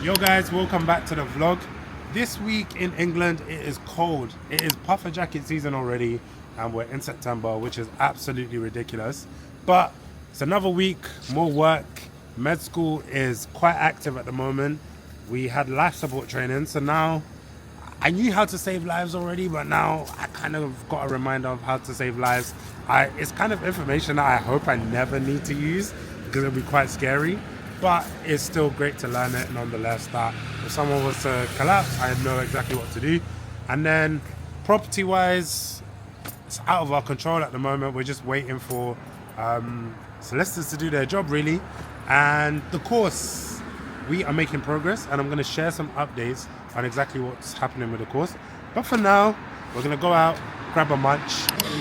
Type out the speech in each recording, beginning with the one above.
Yo guys, welcome back to the vlog. This week in England, it is cold. It is puffer jacket season already, and we're in September, which is absolutely ridiculous. But it's another week, more work. Med school is quite active at the moment. We had life support training, so now I knew how to save lives already, but now I kind of got a reminder of how to save lives. It's kind of information that I hope I never need to use because it'll be quite scary. But it's still great to learn it nonetheless, that if someone was to collapse, I know exactly what to do. And then property wise, it's out of our control at the moment. We're just waiting for solicitors to do their job really. And the course, we are making progress, and I'm going to share some updates on exactly what's happening with the course. But for now, we're going to go out, grab a munch.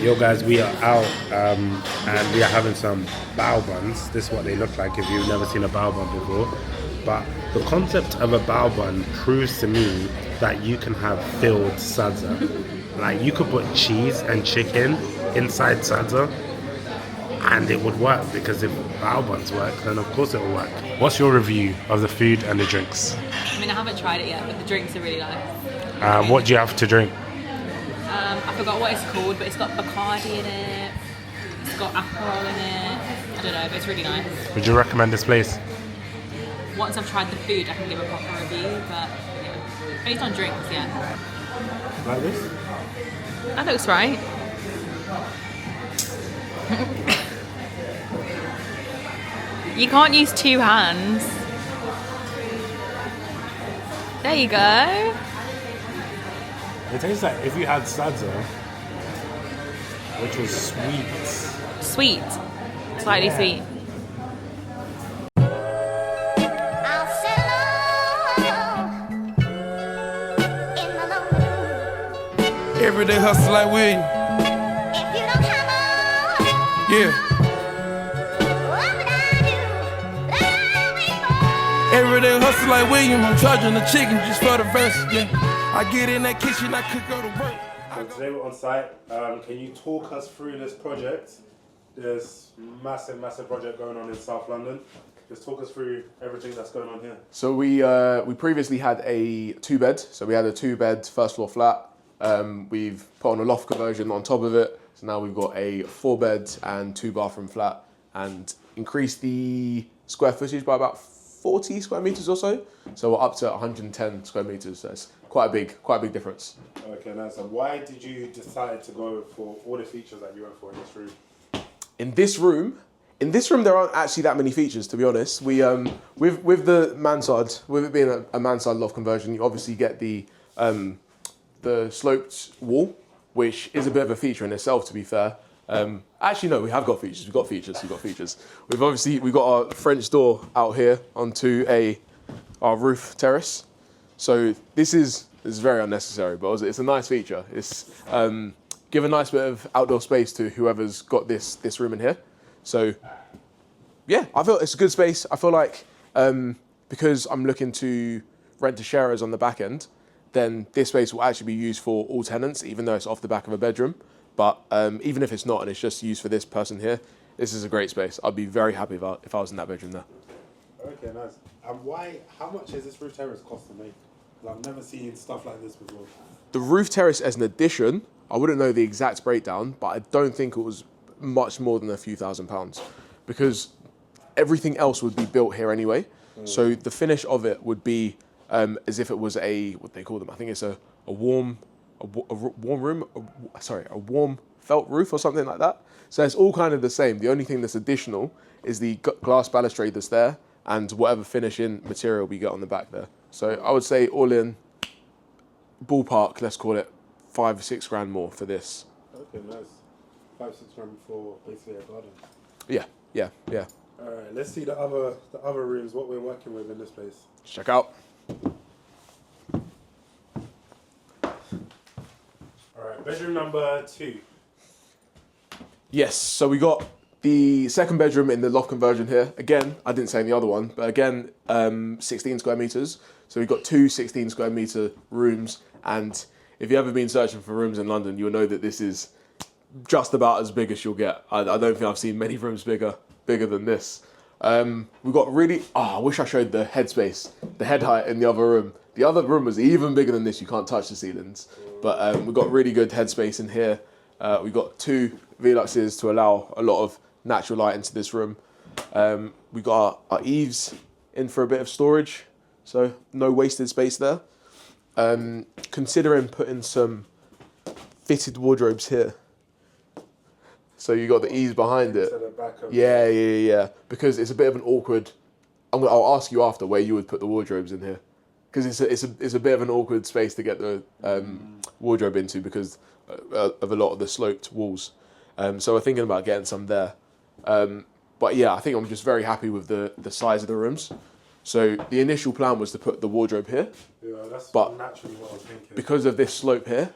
Yo guys, we are out and we are having some bao buns. This is what they look like if you've never seen a bao bun before. But the concept of a bao bun proves to me that you can have filled sadza. Like you could put cheese and chicken inside sadza and it would work, because if bao buns work, then of course it will work. What's your review of the food and the drinks? I mean, I haven't tried it yet, but the drinks are really nice. What do you have to drink? I forgot what it's called, but it's got Bacardi in it. It's got Aperol in it. I don't know, but it's really nice. Would you recommend this place? Once I've tried the food, I can give a proper review, but yeah. Based on drinks, yeah. Like this? That looks right. You can't use two hands. There you go. It tastes like if you had sadza, which was sweet. Sweet. Slightly sweet. Everyday hustle like William. Yeah. Everyday hustle like William. I'm charging the chicken just for the verse. Yeah. I get in that kitchen, I cook, go to work. So today we're on site. Can you talk us through this project? This massive project going on in South London. Just talk us through everything that's going on here. So we previously had a 2-bed. So we had a 2-bed first floor flat. We've put on a loft conversion on top of it. So now we've got a 4-bed and 2-bathroom flat, and increased the square footage by about 40 square meters or so. So we're up to 110 square meters. So it's quite a big difference. Okay, nice. And why did you decide to go for all the features that you went for in this room? In this room, there aren't actually that many features, to be honest. We with the mansard, with it being a mansard loft conversion, you obviously get the sloped wall, which is a bit of a feature in itself, to be fair. Actually, no, we have got features. We've got features. We've got our French door out here onto our roof terrace. So this is very unnecessary, but it's a nice feature. It's give a nice bit of outdoor space to whoever's got this room in here. So yeah, I feel it's a good space. I feel like because I'm looking to rent to sharers on the back end, then this space will actually be used for all tenants, even though it's off the back of a bedroom. But even if it's not and it's just used for this person here, this is a great space. I'd be very happy if I was in that bedroom there. Okay, nice. And how much is this roof terrace cost to make? I've never seen stuff like this before. The roof terrace as an addition, I wouldn't know the exact breakdown, but I don't think it was much more than a few £1,000s, because everything else would be built here anyway. So the finish of it would be as if it was what they call them. I think it's a warm felt roof or something like that. So it's all kind of the same. The only thing that's additional is the glass balustrade that's there and whatever finishing material we get on the back there. So I would say all in, ballpark, let's call it 5 or 6 grand more for this. Okay, nice. 5, 6 grand for basically a garden. Yeah. All right, let's see the other rooms, what we're working with in this place. Let's check out. All right, bedroom number 2. Yes, so we got the second bedroom in the loft conversion here. Again, I didn't say in the other one, but again, 16 square meters. So we've got 2 16 square meter rooms. And if you've ever been searching for rooms in London, you'll know that this is just about as big as you'll get. I don't think I've seen many rooms bigger than this. We got really. I wish I showed the headspace, the head height in the other room. The other room was even bigger than this. You can't touch the ceilings, but we got really good headspace in here. We got 2 Veluxes to allow a lot of natural light into this room. We got our eaves in for a bit of storage, so no wasted space there. Considering putting some fitted wardrobes here. So you got the eaves behind it. Yeah. Because it's a bit of an awkward. I'll ask you after where you would put the wardrobes in here, because it's a bit of an awkward space to get the wardrobe into because of a lot of the sloped walls. So we're thinking about getting some there. But yeah, I think I'm just very happy with the size of the rooms. So the initial plan was to put the wardrobe here. Yeah, that's but naturally what I was thinking. Because of this slope here,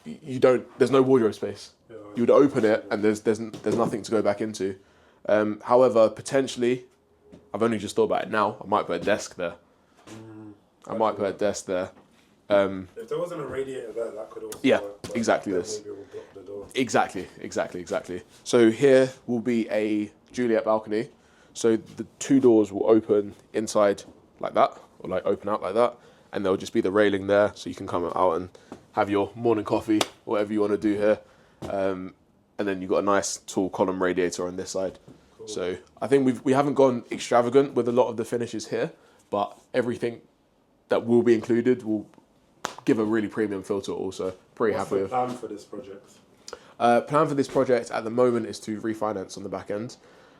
there's no wardrobe space. Yeah, You would open it and there's nothing to go back into. However, potentially, I've only just thought about it now, I might put a desk there. I might put a desk there. If there wasn't a radiator there, that could also work, but exactly then this. maybe it will block the door. Exactly. So here will be a Juliet balcony. So the 2 doors will open inside like that, or like open out like that, and there'll just be the railing there, so you can come out and have your morning coffee, whatever you want to do here. And then you've got a nice tall column radiator on this side. Cool. So I think we haven't gone extravagant with a lot of the finishes here, but everything that will be included will give a really premium feel to it also. Pretty happy with. What's the plan for this project? Plan for this project at the moment is to refinance on the back end.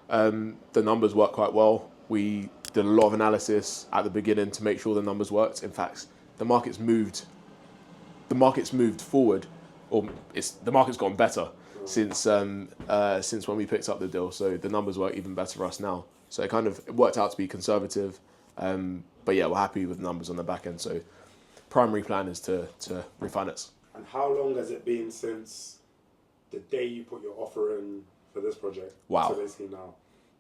The numbers work quite well. We did a lot of analysis at the beginning to make sure the numbers worked. In fact, the market's moved forward, or the market's gotten better since when we picked up the deal. So the numbers work even better for us now. So it worked out to be conservative. But yeah, we're happy with the numbers on the back end. So primary plan is to refinance. And how long has it been since the day you put your offer in for this project? Wow. To basically now?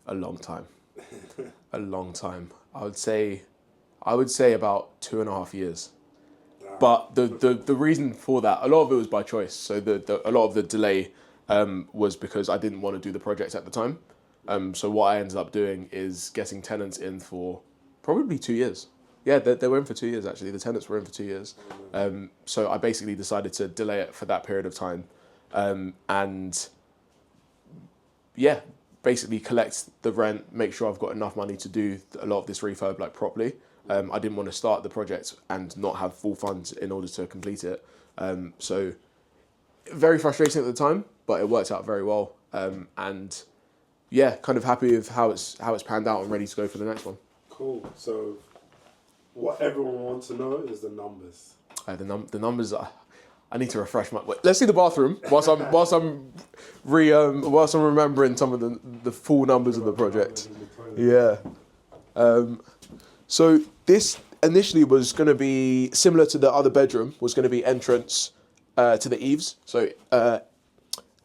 A long time. A long time. I would say about 2.5 years. Damn. But the reason for that, a lot of it was by choice. So a lot of the delay was because I didn't want to do the project at the time. So what I ended up doing is getting tenants in for probably 2 years. Yeah, they were in for 2 years actually. The tenants were in for 2 years. So I basically decided to delay it for that period of time. And yeah, basically collect the rent, make sure I've got enough money to do a lot of this refurb properly. I didn't want to start the project and not have full funds in order to complete it. So very frustrating at the time, but it worked out very well. And yeah, kind of happy with how it's panned out and ready to go for the next one. Cool. So what everyone wants to know is the numbers. The numbers are. I need to refresh my. Wait, let's see the bathroom whilst I'm remembering some of the full numbers of the project. Yeah. So this initially was going to be similar to the other bedroom. Was going to be entrance to the eaves. So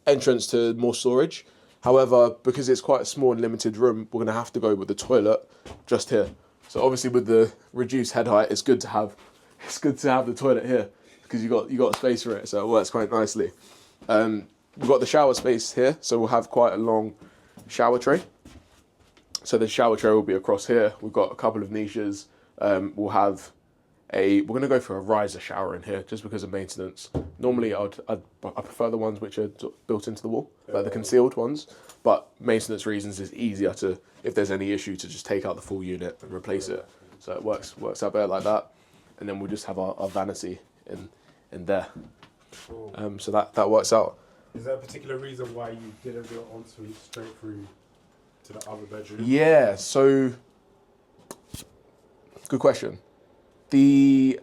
entrance to more storage. However, because it's quite a small and limited room, we're going to have to go with the toilet just here. So obviously with the reduced head height, it's good to have the toilet here because you got space for it, so it works quite nicely. We've got the shower space here, so we'll have quite a long shower tray. So the shower tray will be across here. We've got a couple of niches. We'll have we're going to go for a riser shower in here just because of maintenance. Normally I prefer the ones which are built into the wall, like the concealed ones, but maintenance reasons it's easier to, if there's any issue, to just take out the full unit and replace it. So it works out better like that. And then we'll just have our vanity in there. Cool. So that works out. Is there a particular reason why you didn't go ensuite straight through to the other bedroom? Yeah, so good question. The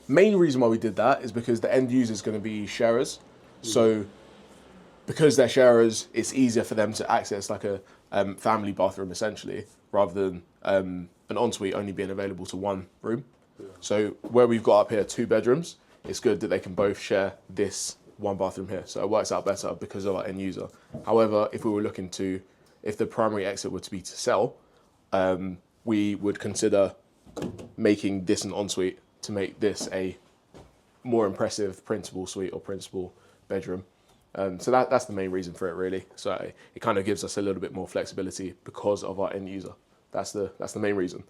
main reason why we did that is because the end user is going to be sharers. So because they're sharers, it's easier for them to access like a family bathroom essentially, rather than an ensuite only being available to one room. Yeah. So where we've got up here 2 bedrooms, it's good that they can both share this one bathroom here. So it works out better because of our end user. However, if the primary exit were to be to sell, we would consider making this an ensuite to make this a more impressive principal suite or principal bedroom. So that's the main reason for it, really. So it kind of gives us a little bit more flexibility because of our end user. That's the main reason.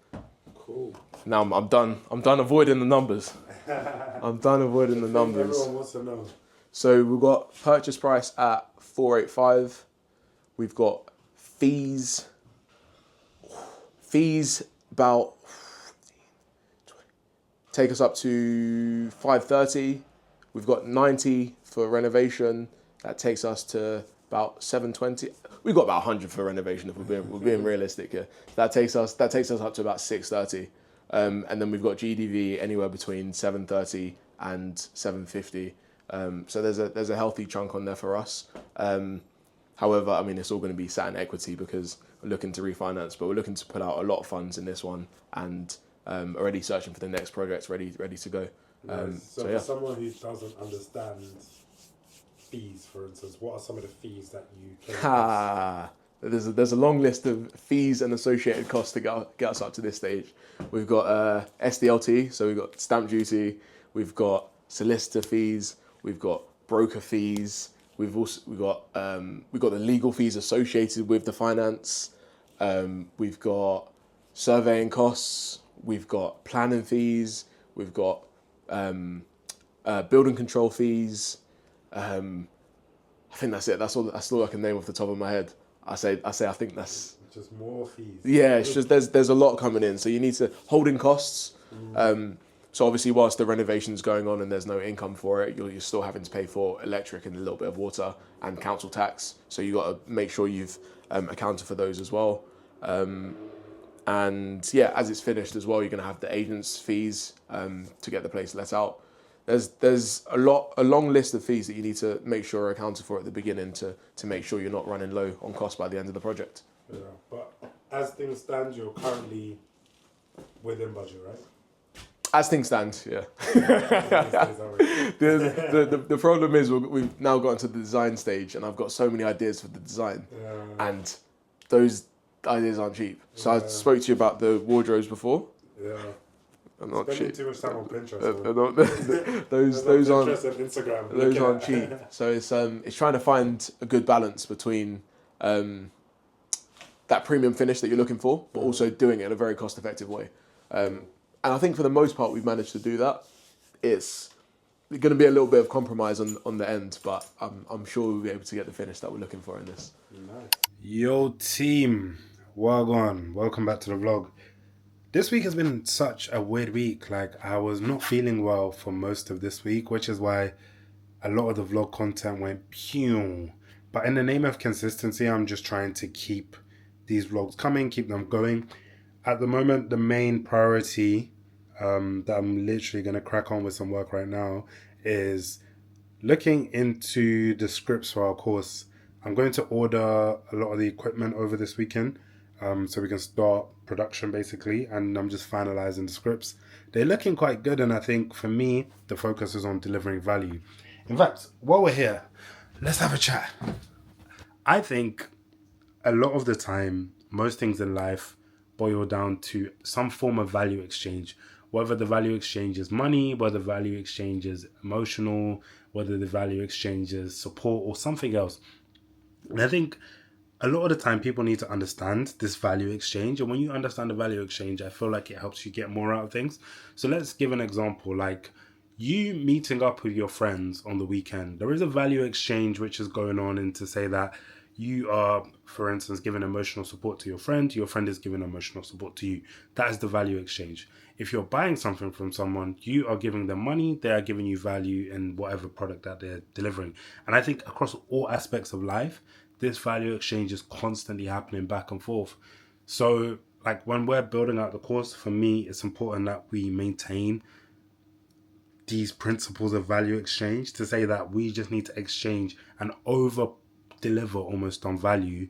Cool. Now I'm done. I'm done avoiding the numbers. I'm done avoiding the numbers. Everyone wants to know. So we've got purchase price at 485. We've got fees. Fees about take us up to 530. We've got 90 for renovation. That takes us to about 720. We've got about 100 for renovation if we're being realistic here. That takes us up to about 630. And then we've got GDV anywhere between 730 and 750. So there's a healthy chunk on there for us. However, I mean, it's all going to be sat in equity because we're looking to refinance, but we're looking to put out a lot of funds in this one and already searching for the next project ready to go. Nice. So yeah. for someone who doesn't understand fees, for instance, what are some of the fees that you can There's a long list of fees and associated costs to get us up to this stage. We've got SDLT, so we've got stamp duty, we've got solicitor fees, we've got broker fees, we've got the legal fees associated with the finance, we've got surveying costs, we've got planning fees, we've got building control fees. I think that's it. That's all I can name off the top of my head. I think that's just more fees. Yeah, it's just there's a lot coming in. So you need to holding costs. So obviously, whilst the renovation's going on and there's no income for it, you're still having to pay for electric and a little bit of water and council tax. So you got to make sure you've accounted for those as well. And yeah, as it's finished as well, you're going to have the agents' fees to get the place let out. There's a long list of fees that you need to make sure are accounted for at the beginning to make sure you're not running low on cost by the end of the project. Yeah, but as things stand, you're currently within budget, right? As things stand, yeah. The problem is we've now gotten to the design stage, and I've got so many ideas for the design, and those ideas aren't cheap. So I spoke to you about the wardrobes before. Yeah. I'm not Spending cheap. too much time on Pinterest. Those aren't Pinterest and Instagram. those aren't cheap. So it's trying to find a good balance between that premium finish that you're looking for, but also doing it in a very cost effective way. And I think for the most part we've managed to do that. It's going to be a little bit of compromise on the end, but I'm sure we'll be able to get the finish that we're looking for in this. Nice. Yo team, Wagwan, welcome back to the vlog. This week has been such a weird week. Like, I was not feeling well for most of this week, which is why a lot of the vlog content went pew. But in the name of consistency, I'm just trying to keep these vlogs coming, keep them going. At the moment, the main priority that I'm literally going to crack on with some work right now is looking into the scripts for our course. I'm going to order a lot of the equipment over this weekend so we can start production basically, and I'm just finalizing the scripts. They're looking quite good, and I think for me, the focus is on delivering value. In fact, while we're here, let's have a chat. I think a lot of the time, most things in life boil down to some form of value exchange. Whether the value exchange is money, whether the value exchange is emotional, whether the value exchange is support or something else. And I think a lot of the time people need to understand this value exchange. And when you understand the value exchange, I feel like it helps you get more out of things. So let's give an example, like you meeting up with your friends on the weekend. There is a value exchange which is going on, and to say that you are, for instance, giving emotional support to your friend is giving emotional support to you. That is the value exchange. If you're buying something from someone, you are giving them money, they are giving you value in whatever product that they're delivering. And I think across all aspects of life, this value exchange is constantly happening back and forth. So like when we're building out the course, for me, it's important that we maintain these principles of value exchange, to say that we just need to exchange and over deliver almost on value,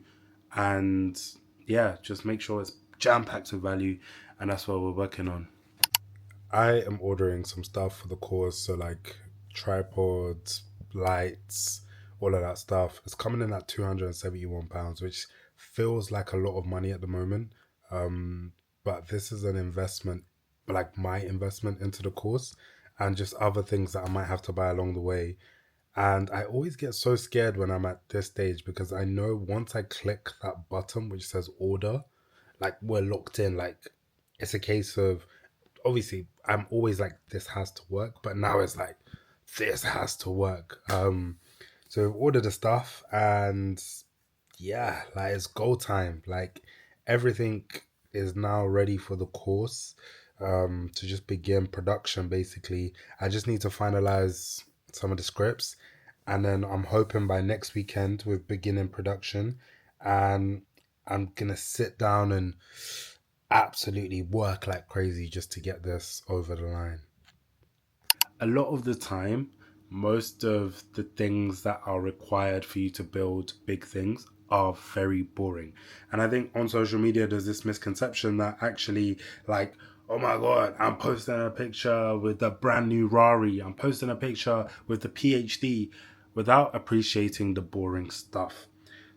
and yeah, just make sure it's jam-packed with value, and that's what we're working on. I am ordering some stuff for the course, so like tripods, lights, all of that stuff. It's coming in at £271, which feels like a lot of money at the moment, but this is an investment, like my investment into the course, and just other things that I might have to buy along the way. And I always get so scared when I'm at this stage because I know once I click that button which says order, like we're locked in. Like it's a case of obviously I'm always like this has to work, but now it's like this has to work. So we've ordered the stuff and yeah, like it's go time. Like everything is now ready for the course to just begin production basically. I just need to finalize some of the scripts and then I'm hoping by next weekend we're beginning production and I'm gonna sit down and absolutely work like crazy just to get this over the line. A lot of the time, most of the things that are required for you to build big things are very boring. And I think on social media, there's this misconception that actually, like, oh my God, I'm posting a picture with the brand new Rari, I'm posting a picture with the PhD without appreciating the boring stuff.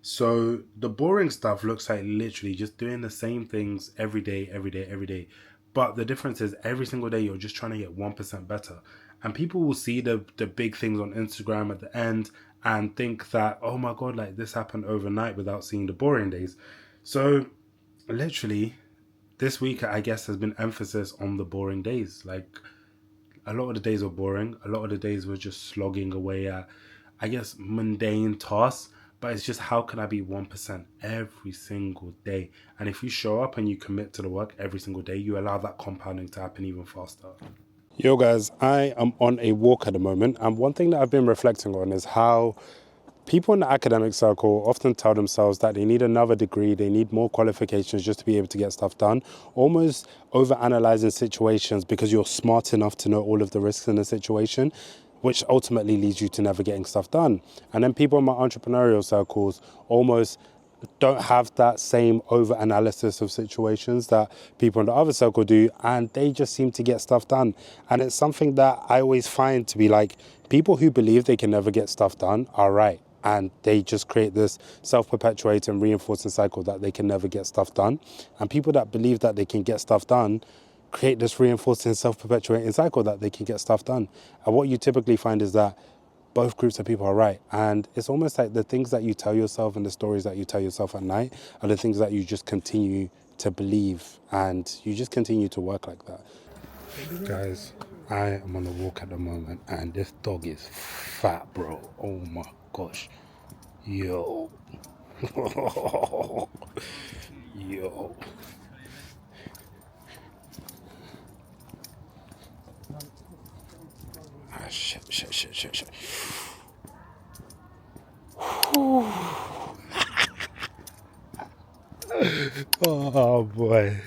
So the boring stuff looks like literally just doing the same things every day, every day, every day. But the difference is every single day you're just trying to get 1% better. And people will see the big things on Instagram at the end and think that, oh my God, like this happened overnight without seeing the boring days. So literally this week, I guess, has been emphasis on the boring days. Like a lot of the days were boring. A lot of the days were just slogging away at, I guess, mundane tasks. But it's just how can I be 1% every single day? And if you show up and you commit to the work every single day, you allow that compounding to happen even faster. Yo, guys, I am on a walk at the moment. And one thing that I've been reflecting on is how people in the academic circle often tell themselves that they need another degree, they need more qualifications just to be able to get stuff done, almost over-analyzing situations because you're smart enough to know all of the risks in the situation, which ultimately leads you to never getting stuff done. And then people in my entrepreneurial circles almost don't have that same over-analysis of situations that people in the other circle do, and they just seem to get stuff done. And it's something that I always find to be like, people who believe they can never get stuff done are right. And they just create this self-perpetuating, reinforcing cycle that they can never get stuff done. And people that believe that they can get stuff done create this reinforcing, self-perpetuating cycle that they can get stuff done. And what you typically find is that both groups of people are right. And it's almost like the things that you tell yourself and the stories that you tell yourself at night are the things that you just continue to believe and you just continue to work like that. Guys, I am on a walk at the moment and this dog is fat, bro. Oh my gosh. Yo. Yo. Ah, shit. Oh boy.